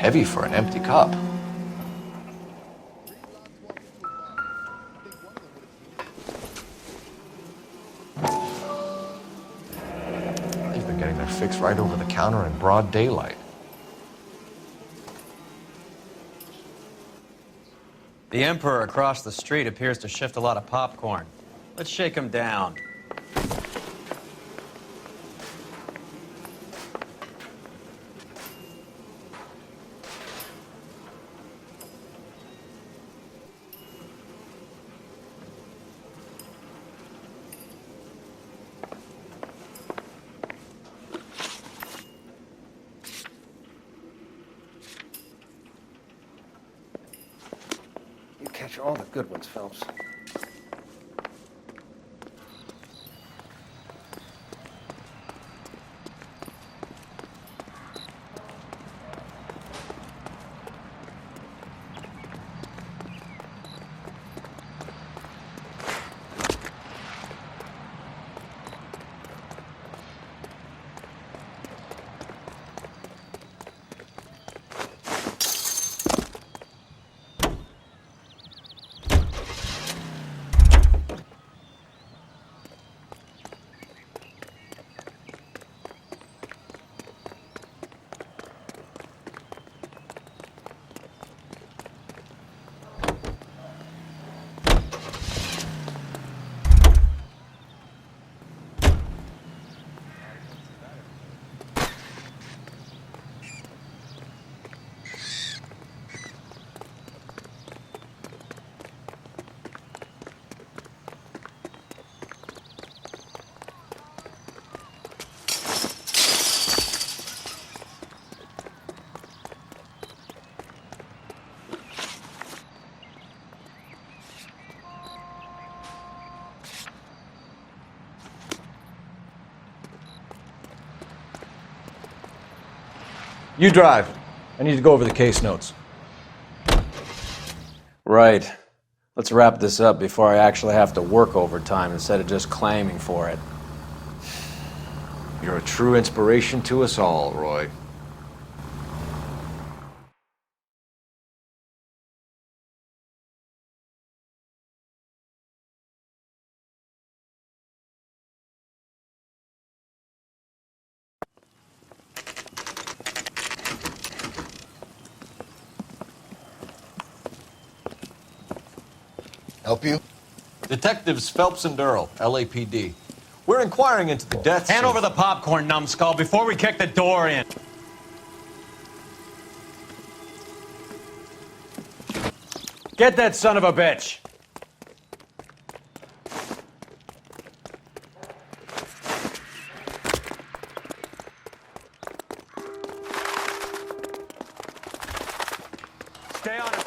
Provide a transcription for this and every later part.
heavy for an empty cup. They've been getting their fix right over the counter in broad daylight. The Emperor across the street appears to shift a lot of popcorn. Let's shake him down. You catch all the good ones, Phelps. You drive. I need to go over the case notes. Right. Let's wrap this up before I actually have to work overtime instead of just claiming for it. You're a true inspiration to us all, Roy. Help you? Detectives Phelps and Earl, LAPD. We're inquiring into the deaths Hand of... over the popcorn, numbskull, before we kick the door in. Get that son of a bitch! Stay on it.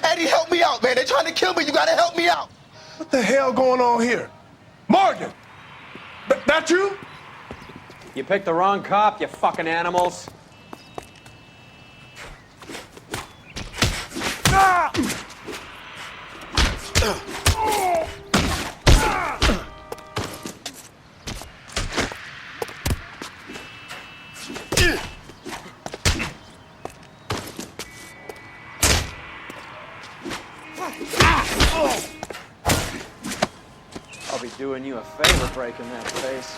Eddie, help me out, man. They're trying to kill me. You gotta help me out. What the hell going on here? Morgan! That you? You picked the wrong cop, you fucking animals. Ah! I'll be doing you a favor breaking that face.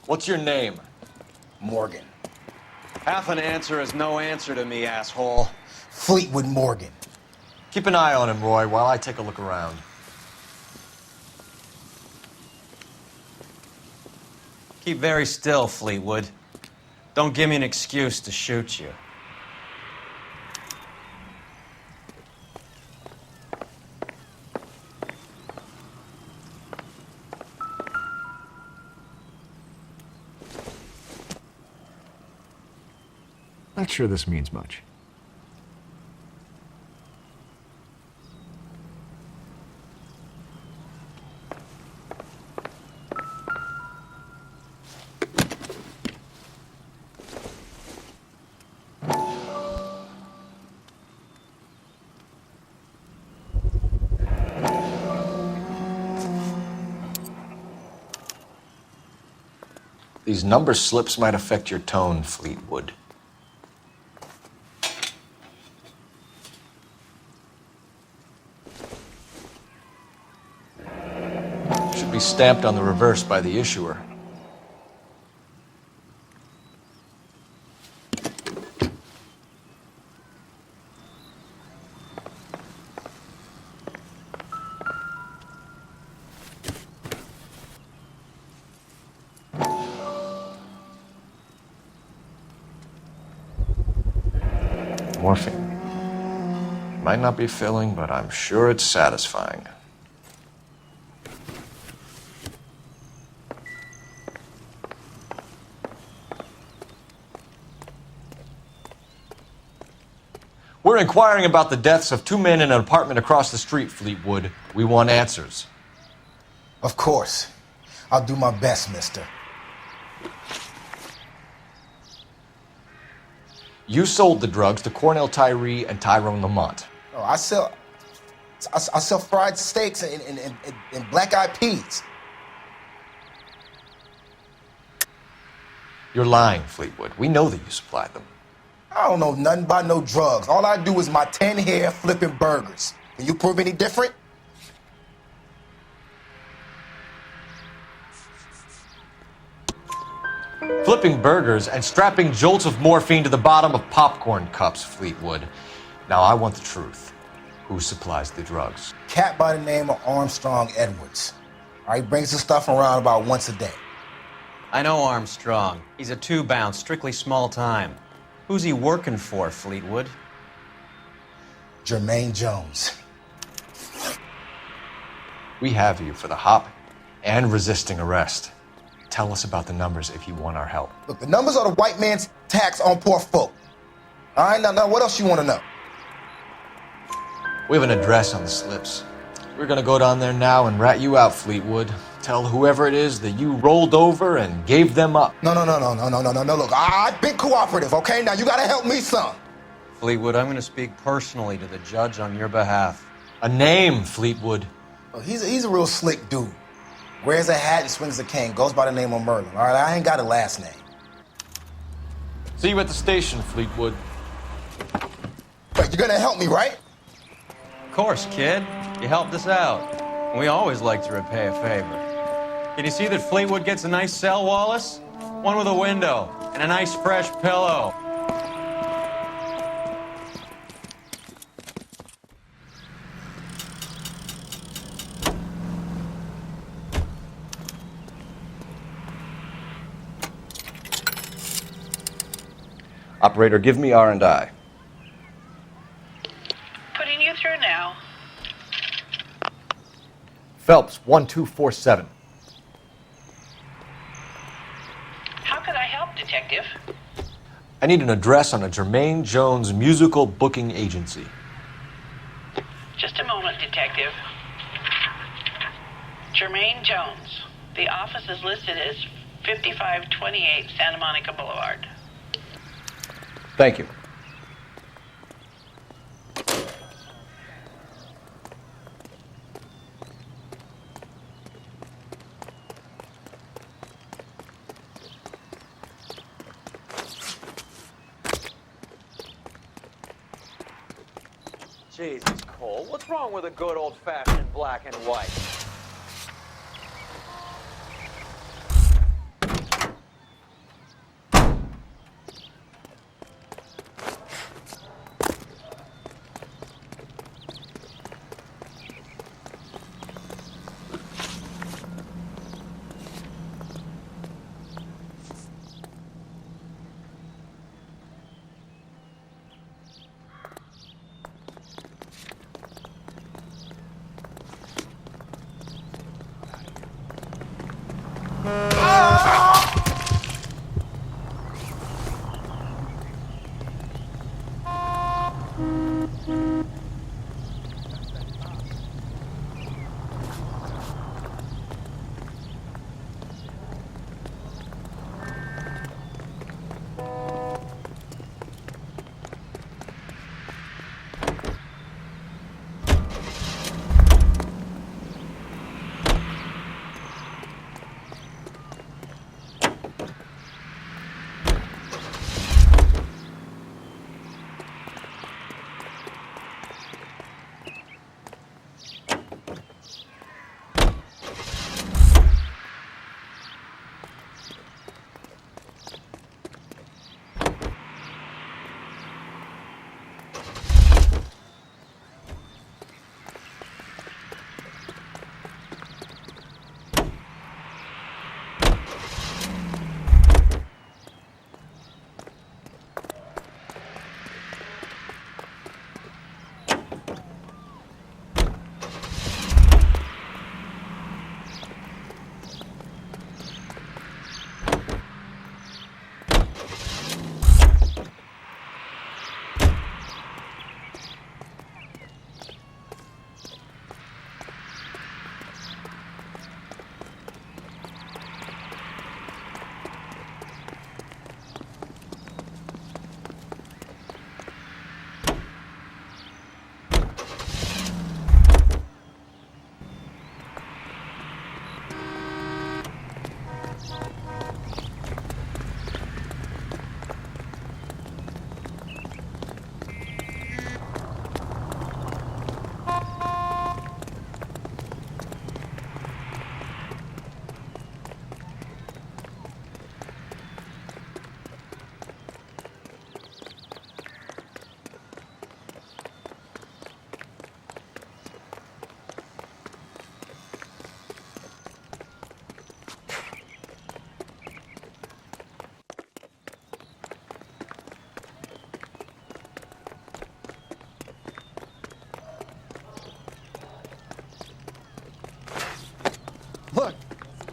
What's your name? Morgan. Half an answer is no answer to me, asshole. Fleetwood Morgan. Keep an eye on him, Roy, while I take a look around. Keep very still, Fleetwood. Don't give me an excuse to shoot you. Not sure this means much. These number slips might affect your tone, Fleetwood. Should be stamped on the reverse by the issuer. Morphine. Might not be filling, but I'm sure it's satisfying. We're inquiring about the deaths of two men in an apartment across the street, Fleetwood. We want answers. Of course. I'll do my best, mister. You sold the drugs to Cornell Tyree and Tyrone Lamont. Oh, I sell fried steaks and black-eyed peas. You're lying, Fleetwood. We know that you supplied them. I don't know nothing about no drugs. All I do is my 10 hair flipping burgers. Can you prove any different? Flipping burgers and strapping jolts of morphine to the bottom of popcorn cups, Fleetwood. Now, I want the truth. Who supplies the drugs? Cat by the name of Armstrong Edwards. All right, brings the stuff around about once a day. I know Armstrong. He's a two-bound, strictly small time. Who's he working for, Fleetwood? Jermaine Jones. We have you for the hop and resisting arrest. Tell us about the numbers if you want our help. Look, the numbers are the white man's tax on poor folk. All right, now what else you want to know? We have an address on the slips. We're gonna go down there now and rat you out, Fleetwood. Tell whoever it is that you rolled over and gave them up. No. Look, I've been cooperative, okay? Now you gotta help me some. Fleetwood, I'm going to speak personally to the judge on your behalf. A name, Fleetwood. Well, he's a real slick dude. Wears a hat and swings a cane. Goes by the name of Merlin. All right, I ain't got a last name. See you at the station, Fleetwood. But you're gonna help me, right? Of course, kid. You helped us out. We always like to repay a favor. Can you see that Fleetwood gets a nice cell, Wallace? One with a window and a nice fresh pillow. Operator, give me R&I. Putting you through now. Phelps, 1247. How could I help, Detective? I need an address on a Jermaine Jones musical booking agency. Just a moment, Detective. Jermaine Jones. The office is listed as 5528 Santa Monica Boulevard. Thank you. Jesus, Cole, what's wrong with a good old-fashioned black and white?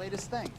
latest thing.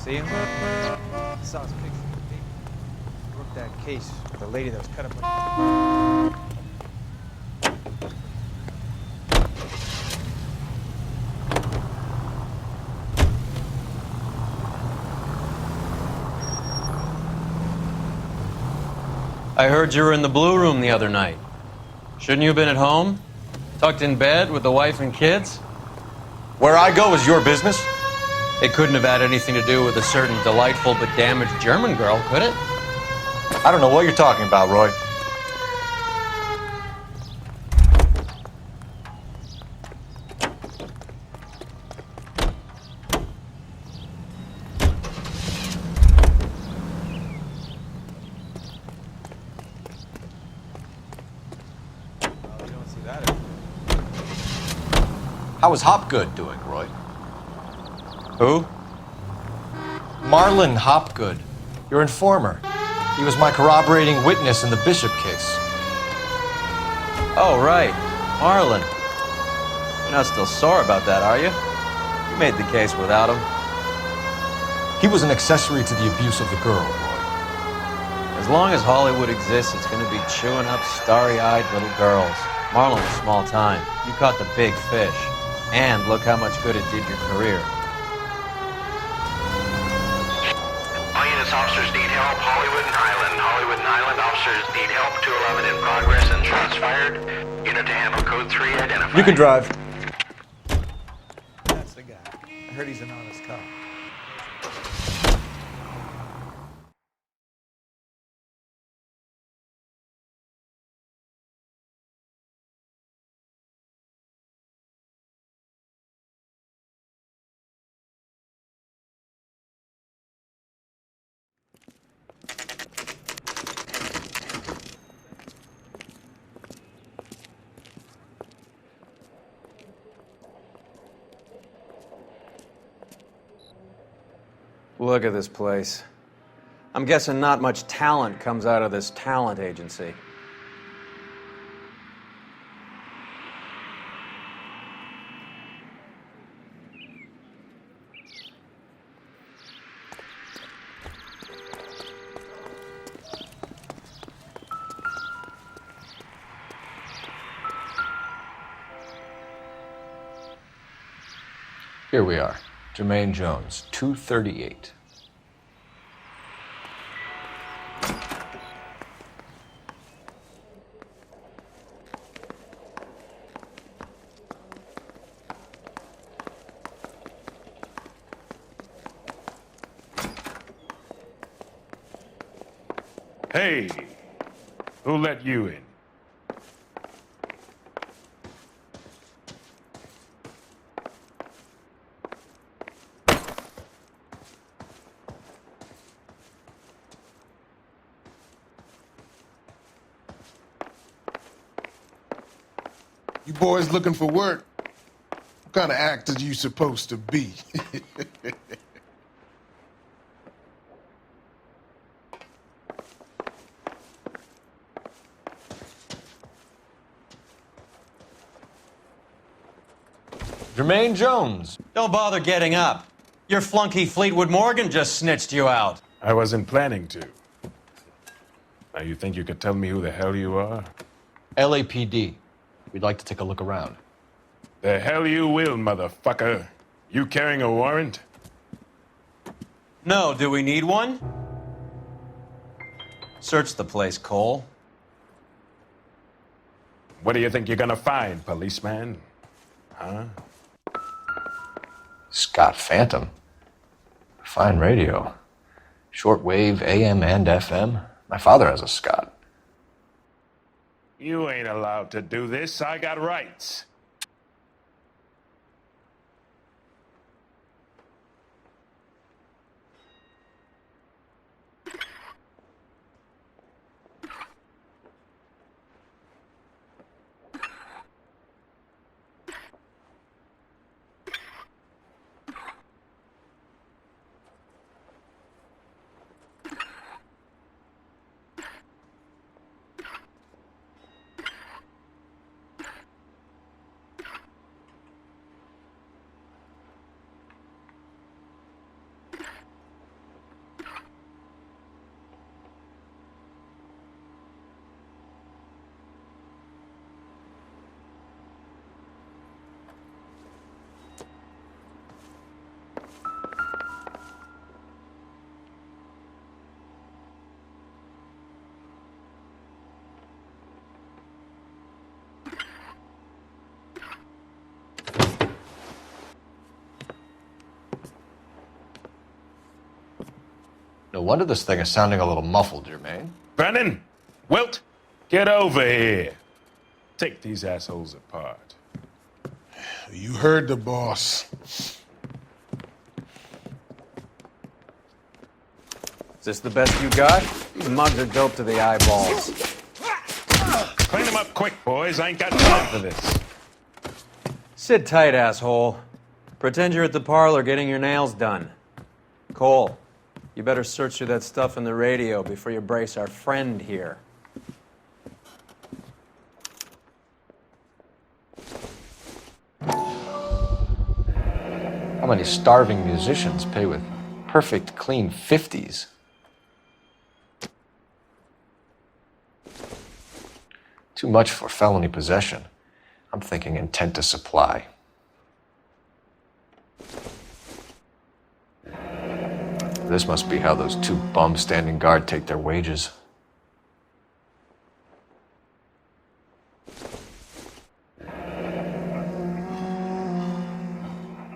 See him? I saw his picture in the paper. He worked that case with the lady that was cut up like... I heard you were in the Blue Room the other night. Shouldn't you have been at home? Tucked in bed with the wife and kids? Where I go is your business? It couldn't have had anything to do with a certain delightful but damaged German girl, could it? I don't know what you're talking about, Roy. Oh, you don't see that. How is Hopgood doing, Roy? Who? Marlon Hopgood, your informer. He was my corroborating witness in the Bishop case. Oh, right. Marlon. You're not still sore about that, are you? You made the case without him. He was an accessory to the abuse of the girl, Roy. As long as Hollywood exists, it's going to be chewing up starry-eyed little girls. Marlon was small time. You caught the big fish. And look how much good it did your career. All units, officers need help. Hollywood and Highland. Hollywood and Highland officers need help. 211 in progress and shots fired. Unit to handle code 3 identified. You can drive. That's the guy. I heard he's an honest cop. Look at this place. I'm guessing not much talent comes out of this talent agency. Here we are. Jermaine Jones, 238. Hey, who let you in? You boys looking for work? What kind of actor you supposed to be? Jermaine Jones. Don't bother getting up. Your flunky Fleetwood Morgan just snitched you out. I wasn't planning to. Now you think you could tell me who the hell you are? LAPD. We'd like to take a look around. The hell you will, motherfucker. You carrying a warrant? No, do we need one? Search the place, Cole. What do you think you're gonna find, policeman? Huh? Scott Phantom. Fine radio. Shortwave, AM and FM. My father has a Scott. You ain't allowed to do this. I got rights. No wonder this thing is sounding a little muffled, Jermaine. Brennan! Wilt! Get over here! Take these assholes apart. You heard the boss. Is this the best you got? These mugs are dope to the eyeballs. Clean them up quick, boys. I ain't got time for this. Sit tight, asshole. Pretend you're at the parlor getting your nails done. Cole, you better search through that stuff in the radio before you brace our friend here. How many starving musicians pay with perfect, clean 50s? Too much for felony possession. I'm thinking intent to supply. This must be how those two bums standing guard take their wages.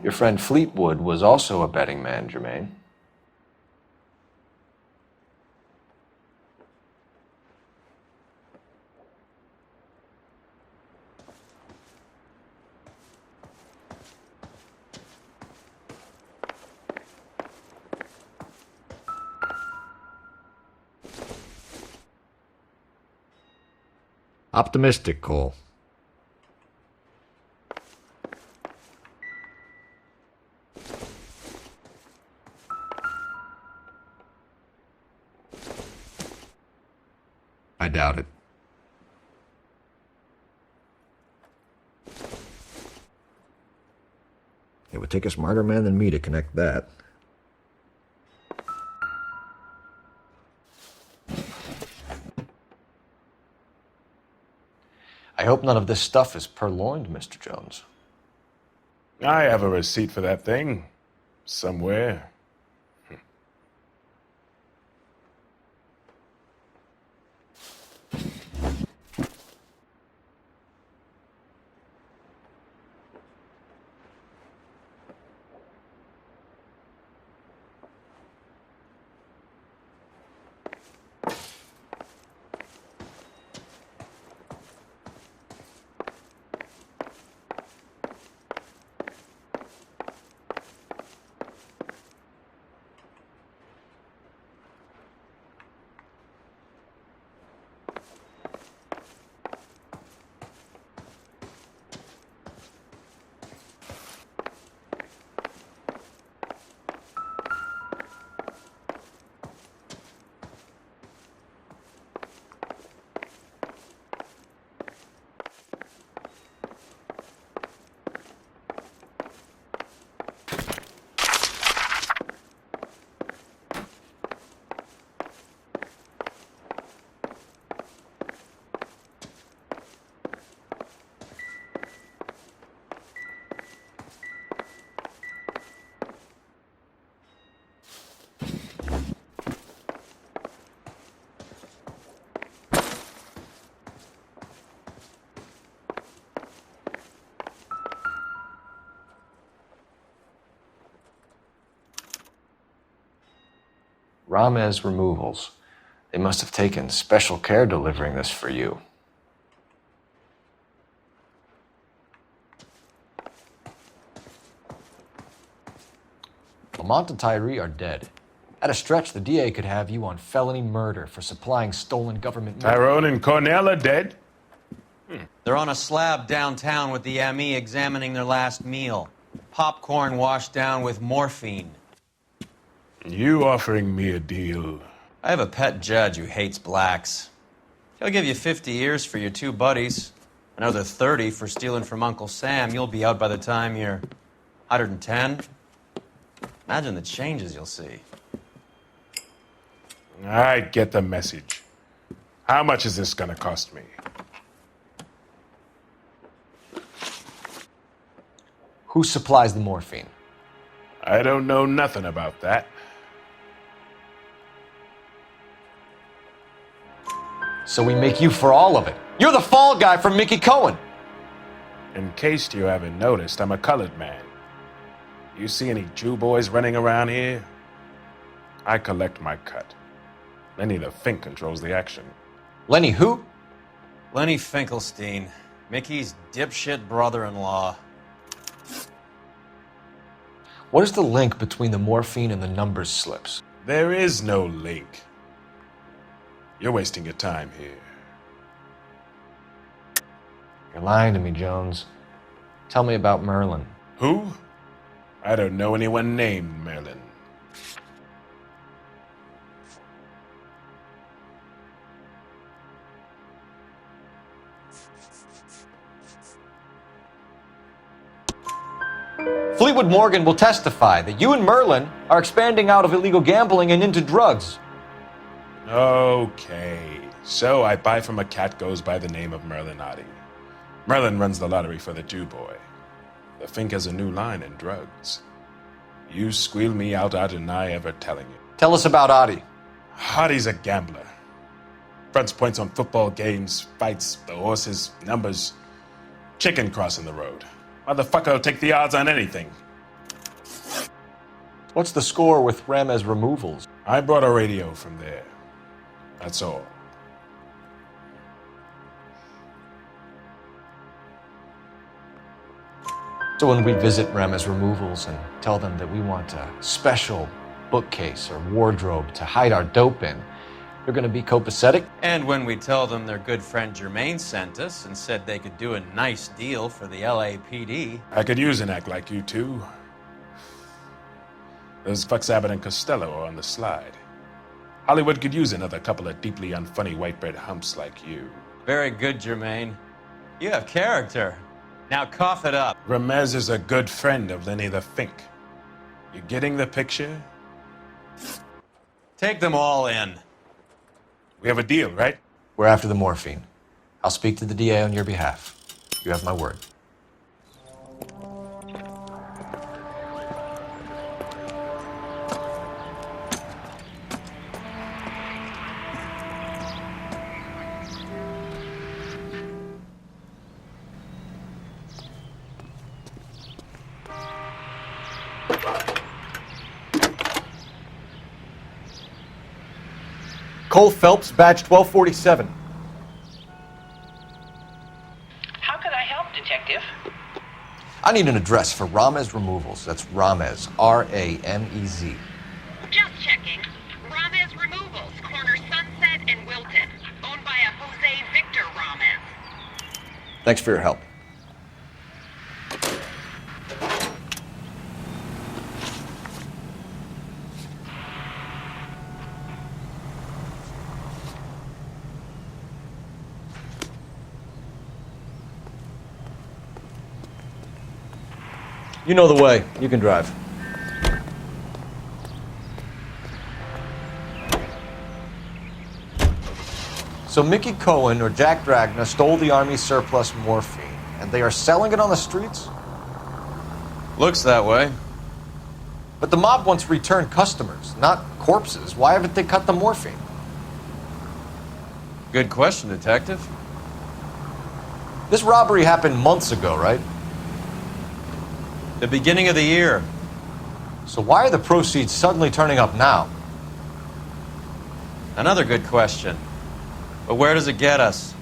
Your friend Fleetwood was also a betting man, Jermaine. Optimistic, Cole. I doubt it. It would take a smarter man than me to connect that. I hope none of this stuff is purloined, Mr. Jones. I have a receipt for that thing. Somewhere. Ramez Removals. They must have taken special care delivering this for you. Lamont and Tyree are dead. At a stretch, the DA could have you on felony murder for supplying stolen government money. Tyrone and Cornell are dead? They're on a slab downtown with the ME examining their last meal. Popcorn washed down with morphine. You offering me a deal? I have a pet judge who hates blacks. He'll give you 50 years for your two buddies. Another 30 for stealing from Uncle Sam. You'll be out by the time you're 110. Imagine the changes you'll see. I get the message. How much is this gonna cost me? Who supplies the morphine? I don't know nothing about that. So we make you for all of it. You're the fall guy from Mickey Cohen. In case you haven't noticed, I'm a colored man. You see any Jew boys running around here? I collect my cut. Lenny the Fink controls the action. Lenny who? Lenny Finkelstein, Mickey's dipshit brother-in-law. What is the link between the morphine and the numbers slips? There is no link. You're wasting your time here. You're lying to me, Jones. Tell me about Merlin. Who? I don't know anyone named Merlin. Fleetwood Morgan will testify that you and Merlin are expanding out of illegal gambling and into drugs. Okay, so I buy from a cat goes by the name of Merlin Oddie. Merlin runs the lottery for the Jew boy. The Fink has a new line in drugs. You squeal me out, I deny ever telling you. Tell us about Adi. Oddie's a gambler. Fronts points on football games, fights, the horses, numbers. Chicken crossing the road. Motherfucker will take the odds on anything. What's the score with Ramez Removals? I brought a radio from there. That's all. So when we visit Ramez Removals and tell them that we want a special bookcase or wardrobe to hide our dope in, they're going to be copacetic? And when we tell them their good friend Jermaine sent us and said they could do a nice deal for the LAPD. I could use an act like you two. Those fucks Abbott and Costello are on the slide. Hollywood could use another couple of deeply unfunny white bread humps like you. Very good, Jermaine. You have character. Now cough it up. Ramez is a good friend of Lenny the Fink. You getting the picture? Take them all in. We have a deal, right? We're after the morphine. I'll speak to the DA on your behalf. You have my word. Cole Phelps, badge 1247. How could I help, Detective? I need an address for Ramez Removals. That's Ramez, R-A-M-E-Z. Just checking. Ramez Removals, corner Sunset and Wilton. Owned by a Jose Victor Ramez. Thanks for your help. You know the way. You can drive. So Mickey Cohen or Jack Dragna stole the Army's surplus morphine, and they are selling it on the streets? Looks that way. But the mob wants return customers, not corpses. Why haven't they cut the morphine? Good question, Detective. This robbery happened months ago, right? The beginning of the year. So why are the proceeds suddenly turning up now? Another good question. But where does it get us?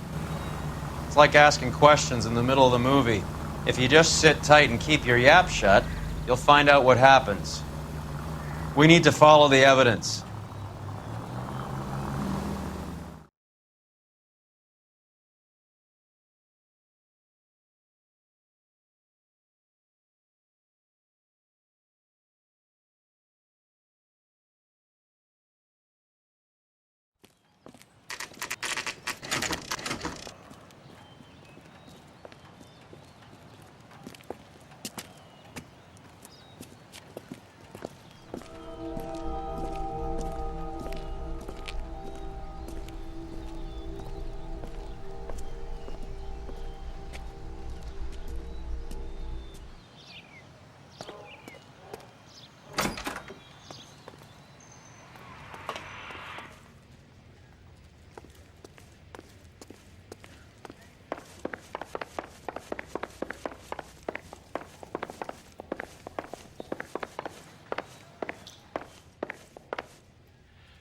It's like asking questions in the middle of the movie. If you just sit tight and keep your yap shut, you'll find out what happens. We need to follow the evidence.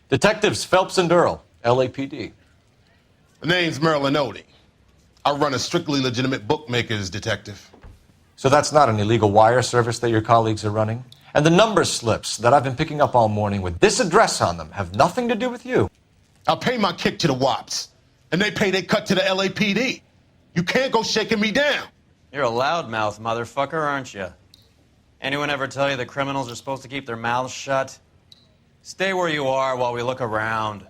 Detectives Phelps and Earl, LAPD. The name's Merlin Odie. I run a strictly legitimate bookmakers detective. So that's not an illegal wire service that your colleagues are running? And the number slips that I've been picking up all morning with this address on them have nothing to do with you? I pay my kick to the WAPs, and they pay their cut to the LAPD. You can't go shaking me down. You're a loudmouth motherfucker, aren't you? Anyone ever tell you that criminals are supposed to keep their mouths shut? Stay where you are while we look around.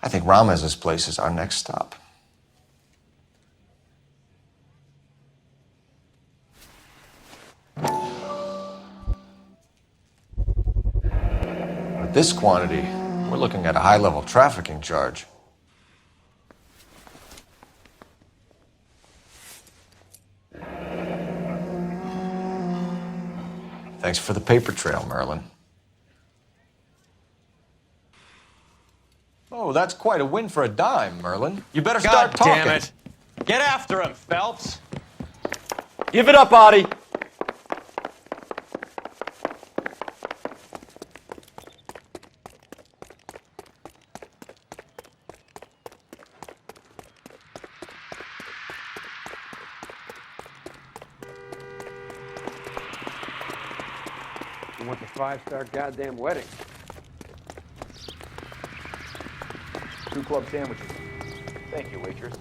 I think Ramez's place is our next stop. With this quantity, we're looking at a high-level trafficking charge. Thanks for the paper trail, Merlin. Oh, that's quite a win for a dime, Merlin. You better start talking. God damn it. Get after him, Phelps. Give it up, Audie. You want the five-star goddamn wedding. 2 club sandwiches. Thank you, waitress.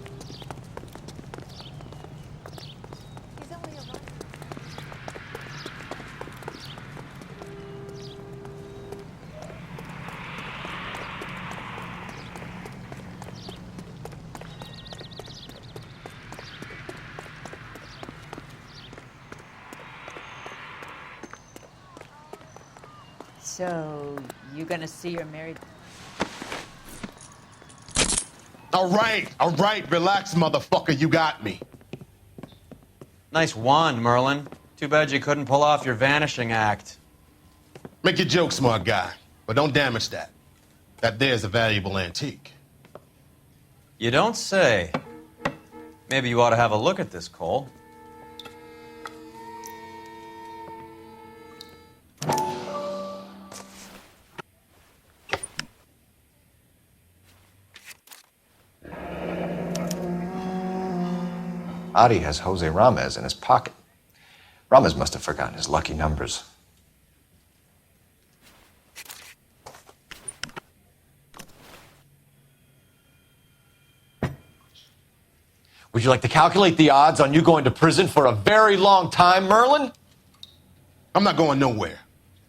So, you gonna see your married... All right, relax, motherfucker, you got me. Nice wand, Merlin. Too bad you couldn't pull off your vanishing act. Make your joke, smart guy, but don't damage that. That there's a valuable antique. You don't say. Maybe you ought to have a look at this, Cole. Adi has Jose Ramez in his pocket. Ramez must have forgotten his lucky numbers. Would you like to calculate the odds on you going to prison for a very long time, Merlin? I'm not going nowhere.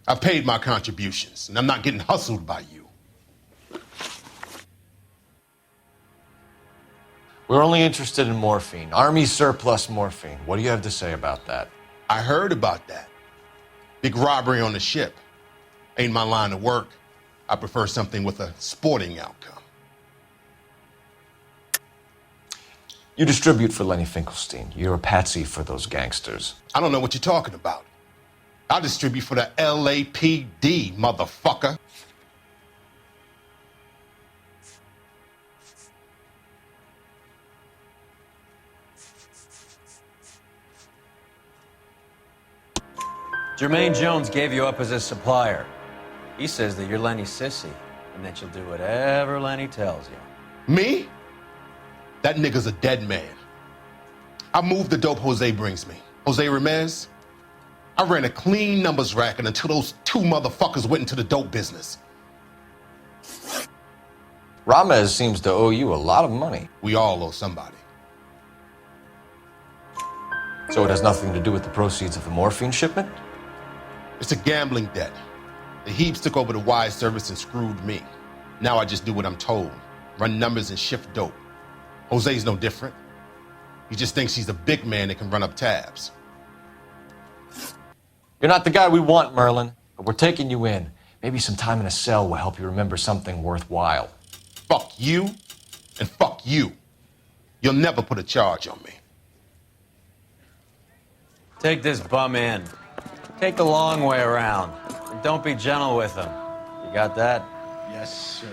I've paid my contributions, and I'm not getting hustled by you. We're only interested in morphine. Army surplus morphine. What do you have to say about that? I heard about that. Big robbery on the ship. Ain't my line of work. I prefer something with a sporting outcome. You distribute for Lenny Finkelstein. You're a patsy for those gangsters. I don't know what you're talking about. I distribute for the LAPD, motherfucker. Jermaine Jones gave you up as his supplier. He says that you're Lenny's sissy and that you'll do whatever Lenny tells you. Me? That nigga's a dead man. I moved the dope Jose brings me. Jose Ramez? I ran a clean numbers racket until those two motherfuckers went into the dope business. Ramez seems to owe you a lot of money. We all owe somebody. So it has nothing to do with the proceeds of the morphine shipment? It's a gambling debt. The Heaps took over the wire service and screwed me. Now I just do what I'm told. Run numbers and shift dope. Jose's no different. He just thinks he's a big man that can run up tabs. You're not the guy we want, Merlin, but we're taking you in. Maybe some time in a cell will help you remember something worthwhile. Fuck you, and fuck you. You'll never put a charge on me. Take this bum in. Take the long way around. And don't be gentle with him. You got that? Yes, sir.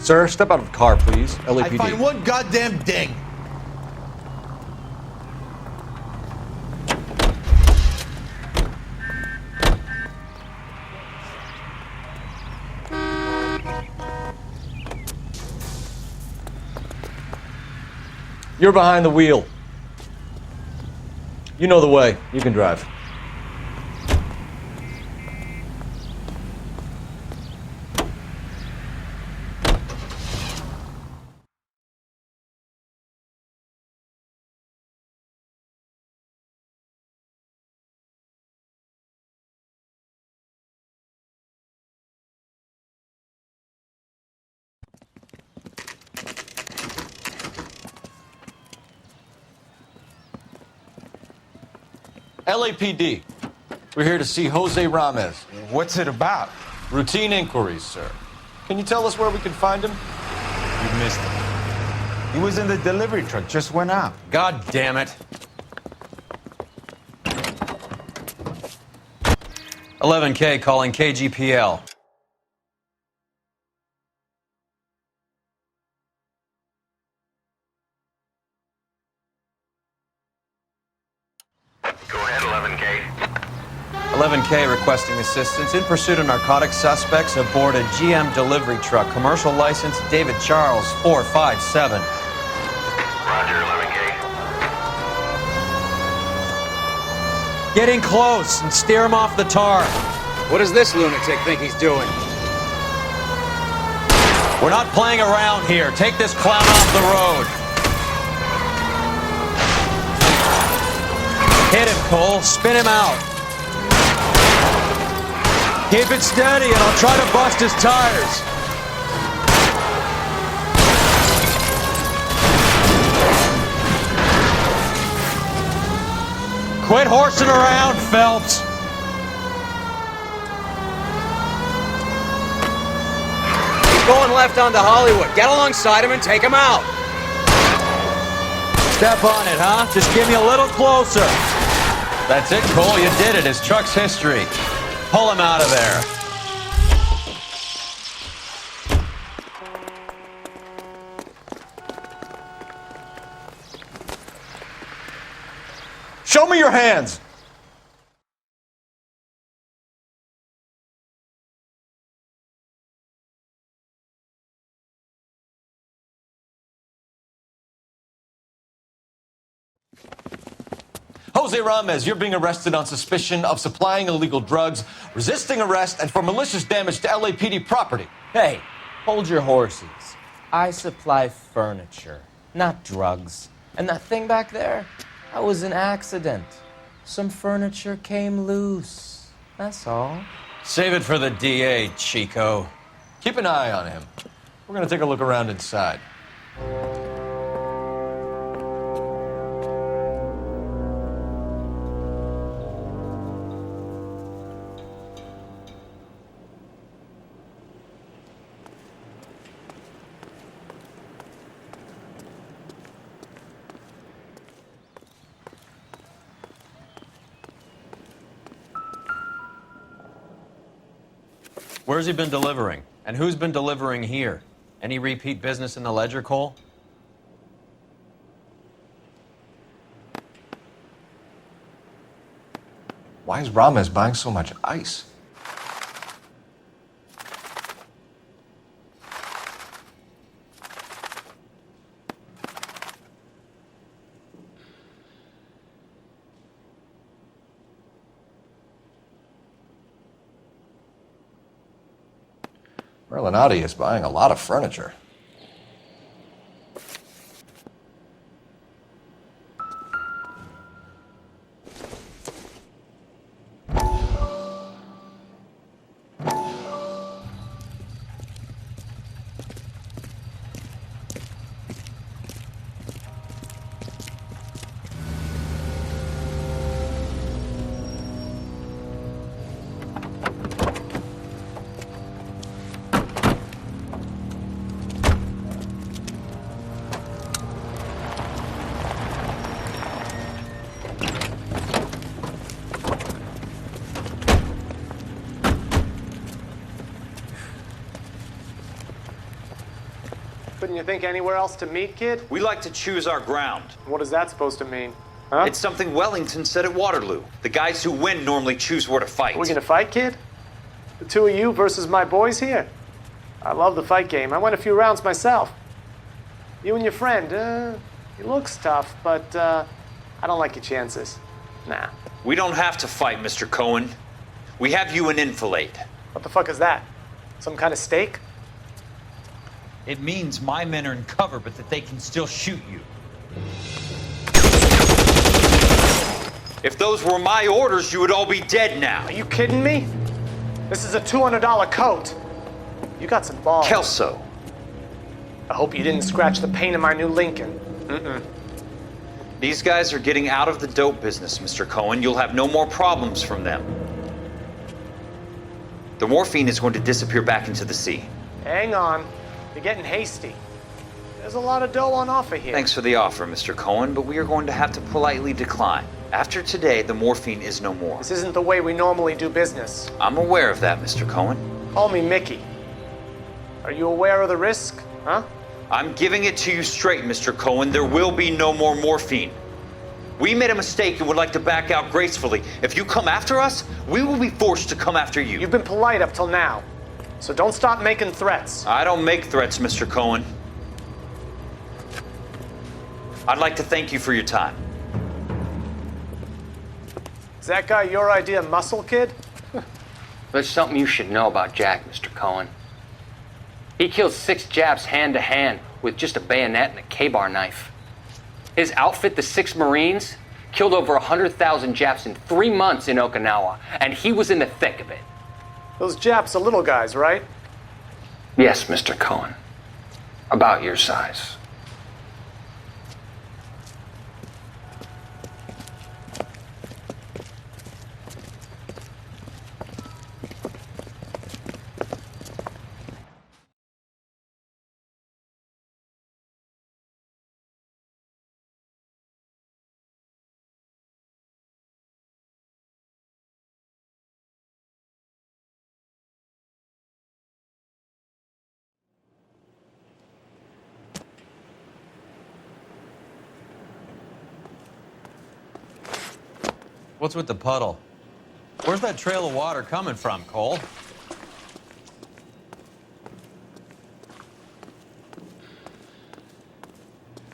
Sir, step out of the car, please. LAPD. I find one goddamn ding. You're behind the wheel. You know the way. You can drive. LAPD. We're here to see Jose Ramez. What's it about? Routine inquiries, sir. Can you tell us where we can find him? You missed him. He was in the delivery truck, just went out. God damn it. 11K calling KGPL. Go ahead, 11K. 11K requesting assistance in pursuit of narcotic suspects aboard a GM delivery truck. Commercial license David Charles 457. Roger, 11K. Get in close and steer him off the tar. What does this lunatic think he's doing? We're not playing around here. Take this clown off the road. Hit him, Cole. Spin him out. Keep it steady and I'll try to bust his tires. Quit horsing around, Phelps. He's going left onto Hollywood. Get alongside him and take him out. Step on it, huh? Just give me a little closer. That's it, Cole. You did it. His truck's history. Pull him out of there. Show me your hands! Jose Ramez, you're being arrested on suspicion of supplying illegal drugs, resisting arrest, and for malicious damage to LAPD property. Hey, hold your horses. I supply furniture, not drugs. And that thing back there, that was an accident. Some furniture came loose. That's all. Save it for the DA, Chico. Keep an eye on him. We're gonna take a look around inside. Where's he been delivering? And who's been delivering here? Any repeat business in the ledger, Cole? Why is Ramez buying so much ice? Merlinotti is buying a lot of furniture. Couldn't you think anywhere else to meet, kid? We like to choose our ground. What is that supposed to mean? Huh? It's something Wellington said at Waterloo. The guys who win normally choose where to fight. We gonna fight, kid? The two of you versus my boys here? I love the fight game. I went a few rounds myself. You and your friend, he looks tough, but I don't like your chances. Nah. We don't have to fight, Mr. Cohen. We have you an enfilade. What the fuck is that? Some kind of steak? It means my men are in cover, but that they can still shoot you. If those were my orders, you would all be dead now. Are you kidding me? This is a $200 coat. You got some balls. Kelso. I hope you didn't scratch the paint of my new Lincoln. These guys are getting out of the dope business, Mr. Cohen. You'll have no more problems from them. The morphine is going to disappear back into the sea. Hang on. You're getting hasty. There's a lot of dough on offer here. Thanks for the offer, Mr. Cohen, but we are going to have to politely decline. After today, the morphine is no more. This isn't the way we normally do business. I'm aware of that, Mr. Cohen. Call me Mickey. Are you aware of the risk, huh? I'm giving it to you straight, Mr. Cohen. There will be no more morphine. We made a mistake and would like to back out gracefully. If you come after us, we will be forced to come after you. You've been polite up till now, so don't stop making threats. I don't make threats, Mr. Cohen. I'd like to thank you for your time. Is that guy your idea of muscle, kid? There's something you should know about Jack, Mr. Cohen. He killed 6 Japs hand to hand with just a bayonet and a K-bar knife. His outfit, the 6 Marines, killed over 100,000 Japs in 3 months in Okinawa, and he was in the thick of it. Those Japs are little guys, right? Yes, Mr. Cohen. About your size. What's with the puddle? Where's that trail of water coming from, Cole?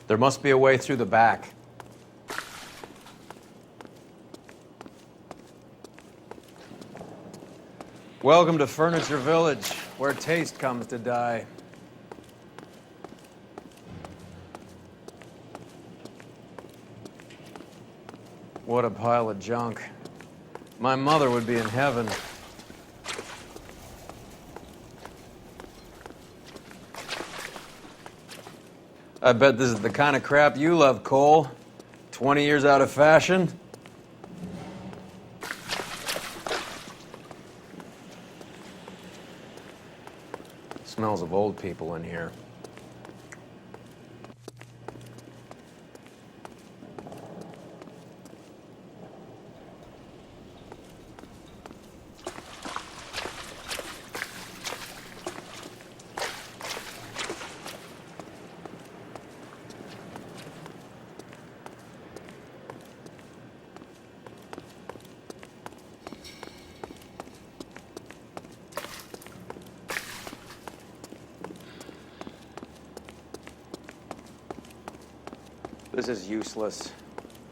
There must be a way through the back. Welcome to Furniture Village, where taste comes to die. What a pile of junk. My mother would be in heaven. I bet this is the kind of crap you love, Cole. 20 years out of fashion. Smells of old people in here. This is useless.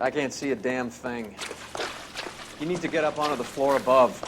I can't see a damn thing. You need to get up onto the floor above.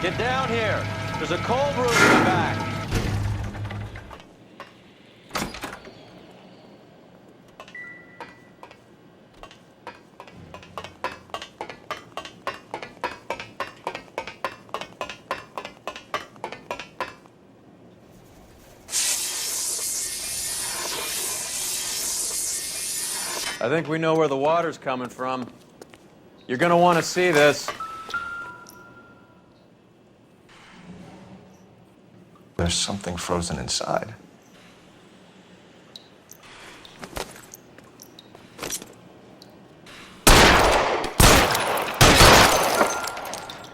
Get down here. There's a cold room in the back. I think we know where the water's coming from. You're gonna want to see this. There's something frozen inside.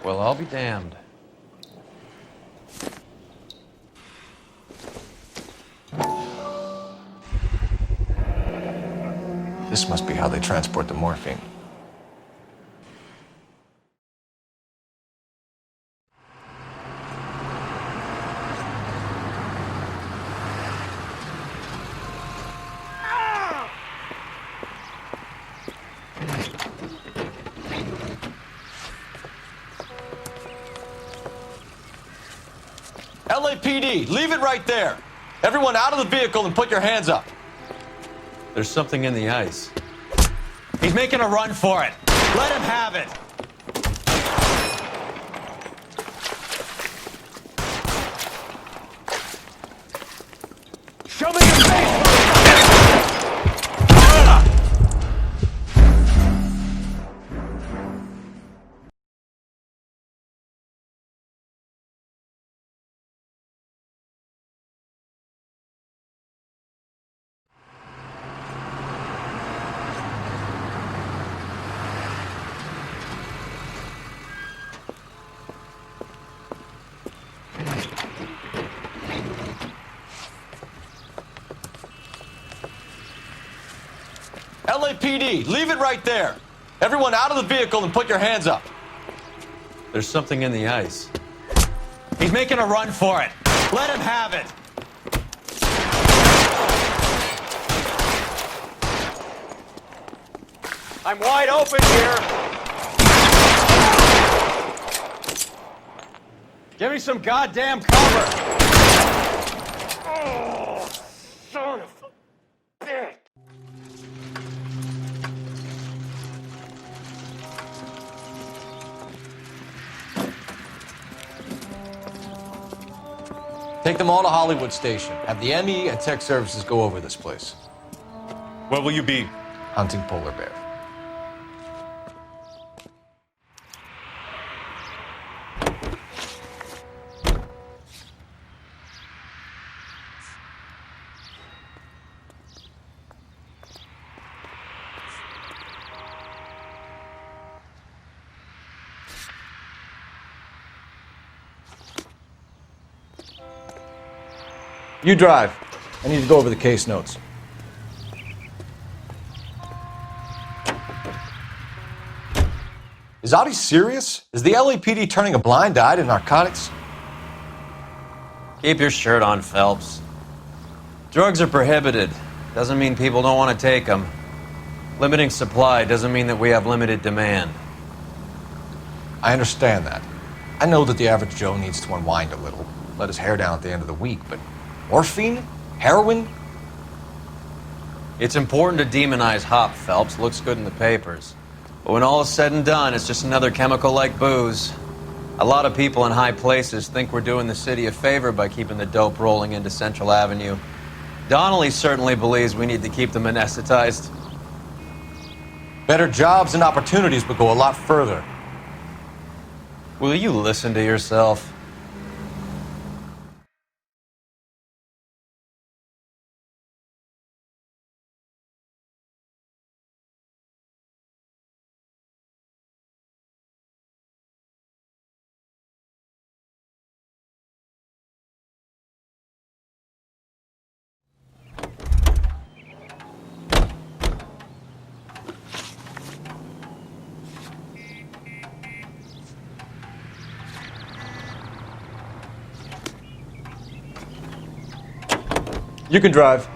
Well, I'll be damned. This must be how they transport the morphine. LAPD, leave it right there. Everyone out of the vehicle and put your hands up. There's something in the ice. He's making a run for it. Let him have it. Show me your face! LAPD, leave it right there. Everyone out of the vehicle and put your hands up. There's something in the ice. He's making a run for it. Let him have it. I'm wide open here. Give me some goddamn cover. Oh, son of a bitch. Take them all to Hollywood Station. Have the ME and Tech Services go over this place. Where will you be? Hunting polar bear. You drive. I need to go over the case notes. Is Audie serious? Is the LAPD turning a blind eye to narcotics? Keep your shirt on, Phelps. Drugs are prohibited. Doesn't mean people don't want to take them. Limiting supply doesn't mean that we have limited demand. I understand that. I know that the average Joe needs to unwind a little, let his hair down at the end of the week, but morphine? Heroin? It's important to demonize hop, Phelps. Looks good in the papers. But when all is said and done, it's just another chemical like booze. A lot of people in high places think we're doing the city a favor by keeping the dope rolling into Central Avenue. Donnelly certainly believes we need to keep them anesthetized. Better jobs and opportunities would go a lot further. Will you listen to yourself? You can drive.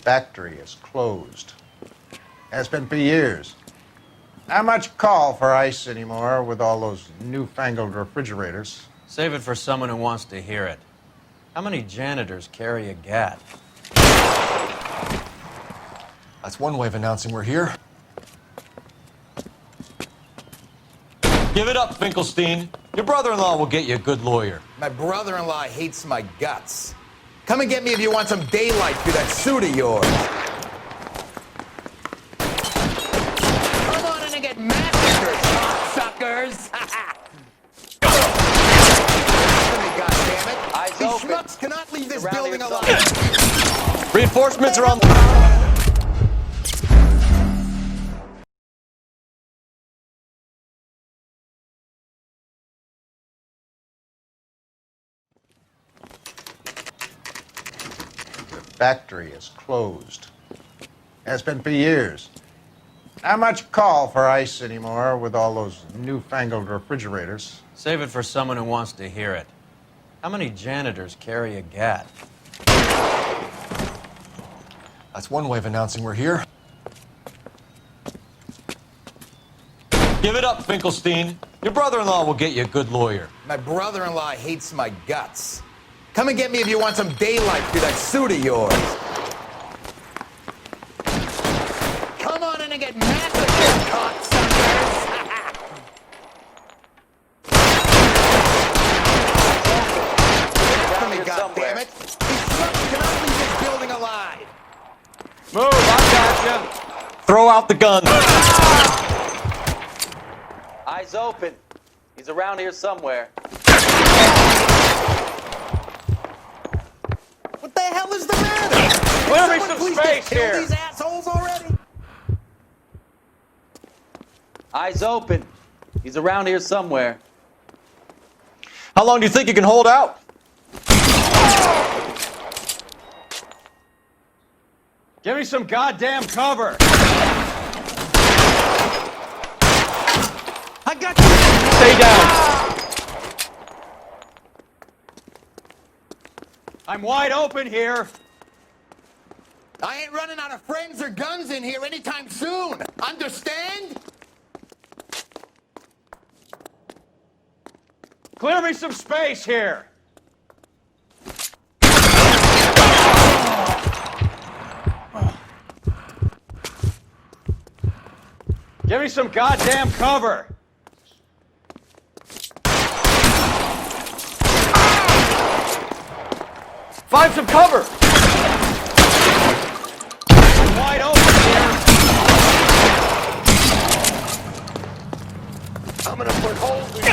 Factory is closed. Has been for years. Not much call for ice anymore with all those newfangled refrigerators. Save it for someone who wants to hear it. How many janitors carry a gat? That's one way of announcing we're here. Give it up, Finkelstein. Your brother-in-law will get you a good lawyer. My brother-in-law hates my guts. Come and get me if you want some daylight through that suit of yours. Come on in and get massacred, suckers! God damn it! These schmucks cannot leave this building alive. Reinforcements are on. Factory is closed. Has been for years. Not much call for ice anymore with all those newfangled refrigerators. Save it for someone who wants to hear it. How many janitors carry a gat? That's one way of announcing we're here. Give it up, Finkelstein. Your brother-in-law will get you a good lawyer. My brother-in-law hates my guts. Come and get me if you want some daylight through that suit of yours. Come on in and get massacred, cocksuckers! God damn it! These trucks cannot leave this building alive. Move, I gotcha. Throw out the gun. Eyes open. He's around here somewhere. What the hell is the matter? Clear me some space here. These assholes already? Eyes open. He's around here somewhere. How long do you think you can hold out? Give me some goddamn cover. I got you. Stay down. I'm wide open here. I ain't running out of friends or guns in here anytime soon. Understand? Clear me some space here. Give me some goddamn cover. Find some cover. I'm wide open here. I'm gonna put holes in you.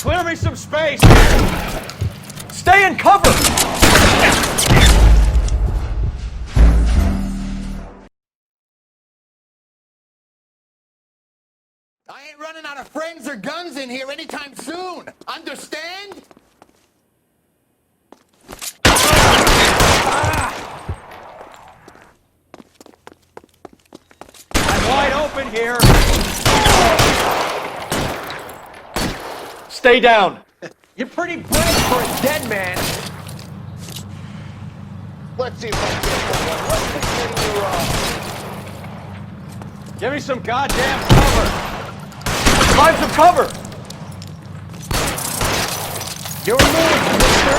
Clear me some space here. Stay in cover. I ain't running out of friends or guns in here anytime soon. Understand? I'm wide open here. Stay down. You're pretty brave for a dead man. Let's see if I can get one. What's the thing Give me some goddamn cover. Find some cover. You're moving, mister.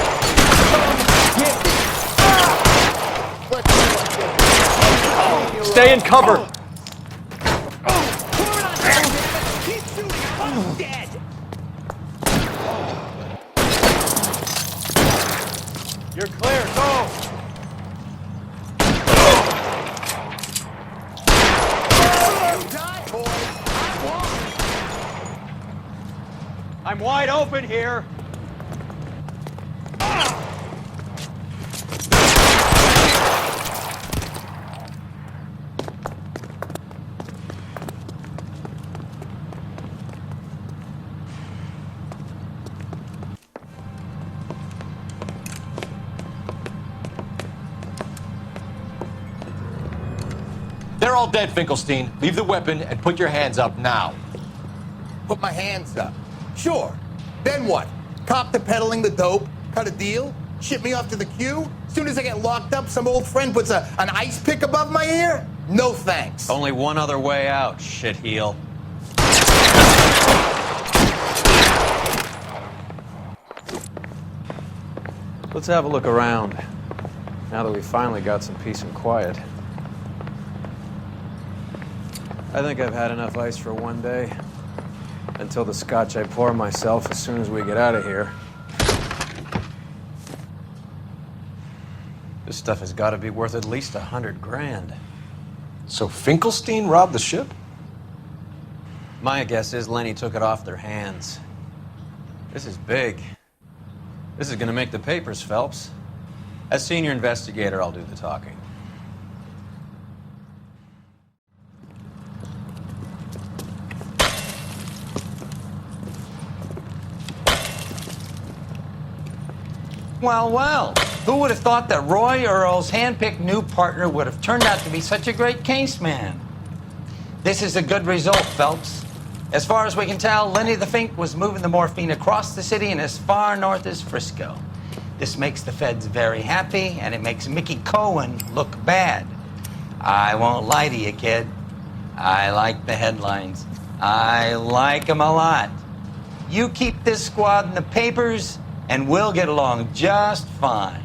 Get me. Let's see what this is. Stay in cover. Keep shooting. I'm dead. You're clear. Go. Die, boy. I'm wide open here. They're all dead, Finkelstein. Leave the weapon and put your hands up now. Put my hands up. Sure. Then what? Cop to peddling the dope? Cut a deal? Ship me off to the queue? Soon as I get locked up, some old friend puts an ice pick above my ear? No thanks. Only one other way out, shitheel. Let's have a look around, now that we finally got some peace and quiet. I think I've had enough ice for one day, until the scotch I pour myself as soon as we get out of here. This stuff has got to be worth at least 100 grand. So Finkelstein robbed the ship? My guess is Lenny took it off their hands. This is big. This is gonna make the papers, Phelps. As senior investigator, I'll do the talking. Well, well, who would have thought that Roy Earle's hand-picked new partner would have turned out to be such a great case man? This is a good result, Phelps. As far as we can tell, Lenny the Fink was moving the morphine across the city and as far north as Frisco. This makes the feds very happy, and it makes Mickey Cohen look bad. I won't lie to you, kid. I like the headlines. I like them a lot. You keep this squad in the papers, and we'll get along just fine.